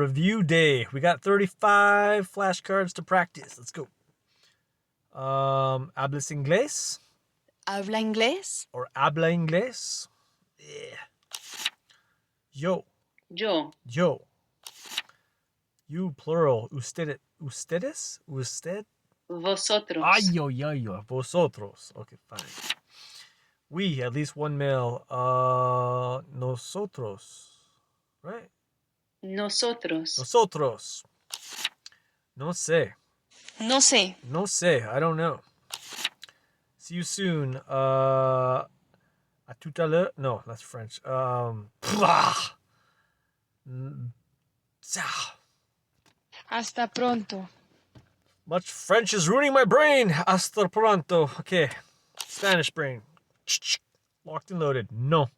review day. We got 35 flashcards to practice. Let's go. ¿Hablas inglés? ¿Habla inglés? Or habla inglés? Yeah. Yo. Yo. You, plural. Ustedes? Usted? Vosotros. Ay. Vosotros. Okay, fine. We, at least one male. Nosotros. Right? Nosotros. Nosotros. No sé. No sé. No sé. I don't know. See you soon. À tout à l'heure. No, that's French. Hasta pronto. Much French is ruining my brain. Hasta pronto. Okay. Spanish brain. Locked and loaded. No.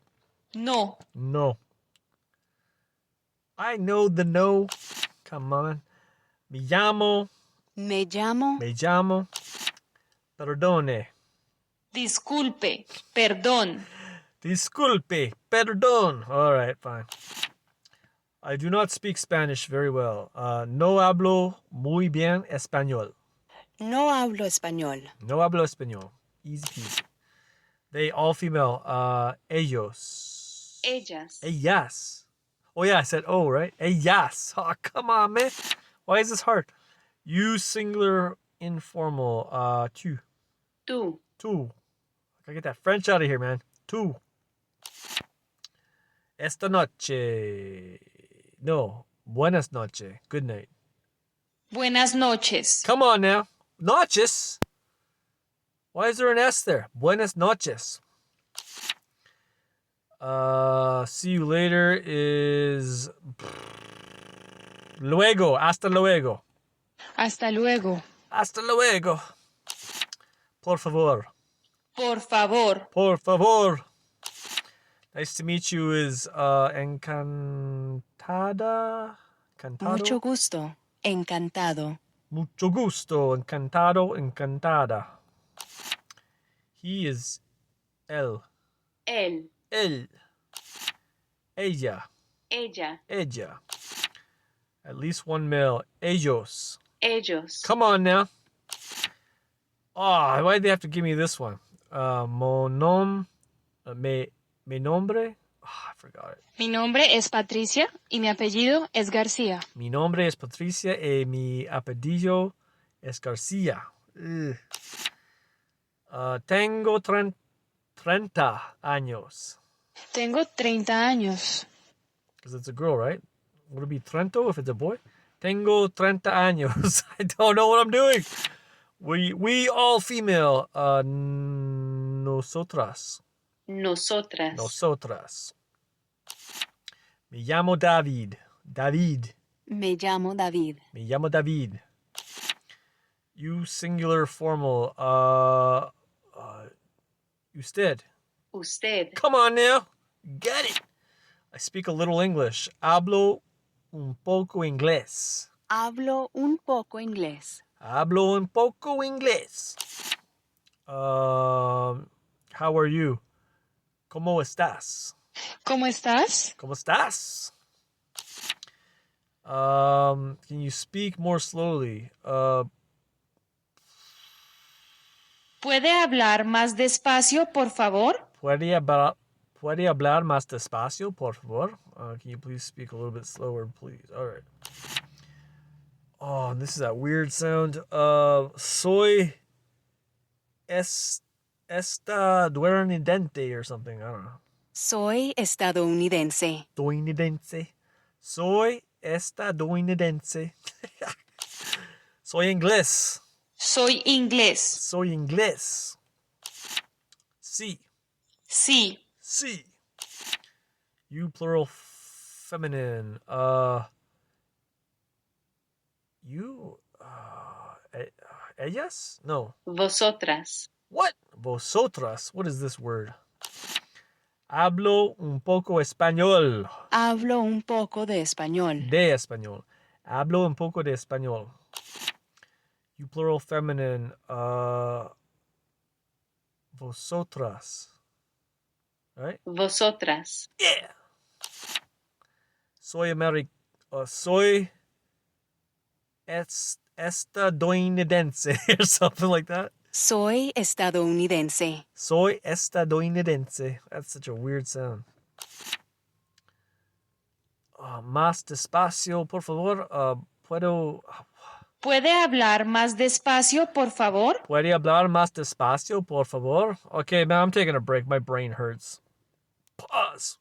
No. No. I know the no. Come on. Me llamo. Me llamo. Me llamo. Perdone. Disculpe. Perdón. Disculpe. Perdón. All right, fine. I do not speak Spanish very well. No hablo muy bien español. No hablo español. No hablo español. Easy peasy. They, all female. Ellos. Ellas. Ellas. Oh, yeah, I said oh, right? Ellas. Oh, come on, man. Why is this hard? You, singular, informal. Tu. Tú. Tu. Gotta get that French out of here, man. Tu. Esta noche. No. Buenas noches. Good night. Buenas noches. Come on now. Noches. Why is there an S there? Buenas noches. See you later is luego. Hasta luego. Hasta luego. Hasta luego. Por favor. Por favor. Por favor. Nice to meet you is encantada. Encantado. Mucho gusto. Encantado. Mucho gusto. Encantado. Encantada. He is él. Él. Él. Ella. Ella. Ella. At least one male. Ellos. Ellos. Come on now. Oh, why'd they have to give me this one? Mi nombre. Oh, I forgot it. Mi nombre es Patricia y mi apellido es García. Mi nombre es Patricia y mi apellido es García. Tengo 30 años. Tengo 30 años. Because it's a girl, right? Would it be Trento if it's a boy? Tengo 30 años. I don't know what I'm doing. We all female. Nosotras. Nosotras. Nosotras. Me llamo David. David. Me llamo David. Me llamo David. You, singular, formal. Usted. Usted. Come on now. Get it. I speak a little English. Hablo un poco inglés. Hablo un poco inglés. Hablo un poco inglés. How are you? ¿Cómo estás? ¿Cómo estás? ¿Cómo estás? Can you speak more slowly? ¿Puede hablar más despacio, por favor? ¿Puede hablar más despacio, por favor? Can you please speak a little bit slower, please? All right. Oh, and this is that weird sound. Soy estadounidense or something. I don't know. Soy estadounidense. Estadounidense. Soy estadounidense. Soy inglés. Soy inglés. Soy inglés. Sí. Sí. Sí. You, plural, feminine. You, ellas? No. Vosotras. What? Vosotras. What is this word? Hablo un poco español. Hablo un poco de español. De español. Hablo un poco de español. You, plural, feminine. Vosotras. Right? Vosotras. Yeah. Soy soy estadounidense or something like that. Soy estadounidense. Soy estadounidense. That's such a weird sound. Más despacio, por favor. ¿Puede hablar más despacio, por favor? ¿Puede hablar más despacio, por favor? Okay, man, I'm taking a break. My brain hurts. Pause.